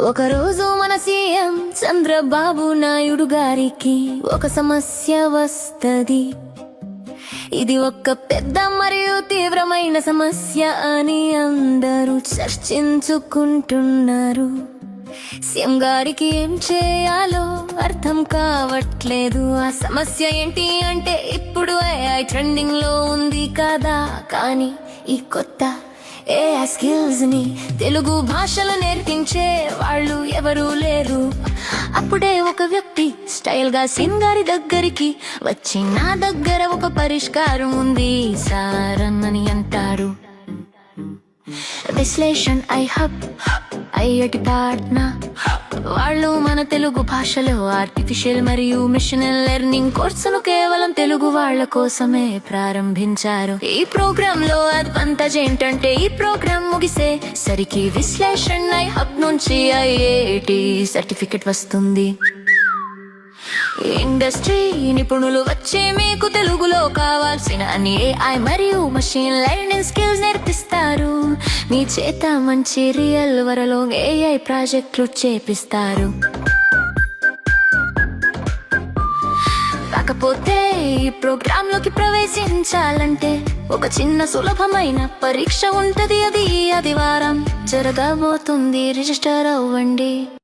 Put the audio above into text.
ఒకరోజు మన సీఎం చంద్రబాబు నాయుడు గారికి ఒక సమస్య వస్తది. ఇది ఒక పెద్ద మరియు తీవ్రమైన సమస్య అని అందరూ చర్చించుకుంటున్నారు. సీఎం గారికి ఏం చేయాలో అర్థం కావట్లేదు. ఆ సమస్య ఏంటి అంటే ఇప్పుడు AI ట్రెండింగ్ లో ఉంది కదా. కానీ ఈ కొత్త AI స్కిల్స్ ని తెలుగు భాషలో నేర్పించే వాళ్ళు ఎవరూ లేరు. అప్పుడే ఒక వ్యక్తి స్టైల్ గా సీఎం గారి దగ్గరికి వచ్చి, నా దగ్గర ఒక పరిష్కారం ఉంది సార్ అని అంటారు. విశ్లేషణ ఐఐటి పాట్నా వాళ్ళు మన తెలుగు భాషలో ఆర్టిఫిషియల్ మరియు మిషన్ లెర్నింగ్ కోర్సును కేవలం తెలుగు వాళ్ళ కోసమే ప్రారంభించారు. ఈ ప్రోగ్రామ్ లో అడ్వాంటేజ్ ఏంటంటే, ఈ ప్రోగ్రామ్ ముగిసే సరికి విశ్లేషణ హబ్ నుంచి ఐఐటి సర్టిఫికెట్ వస్తుంది. ఇండస్ట్రీ నిపుణులు వచ్చి మీకు తెలుగులో కావాల్సిన అన్ని AI మరియు మషిన్ లెర్నింగ్ స్కిల్స్ నేర్పిస్తారు. మీ చేత మంచి రియల్ వరల్డ్ AI ప్రాజెక్టులు చేపిస్తారు. కాకపోతే ఈ ప్రోగ్రామ్ లోకి ప్రవేశించాలంటే ఒక చిన్న సులభమైన పరీక్ష ఉంటది. అది ఆదివారం జరగబోతుంది. రిజిస్టర్ అవ్వండి.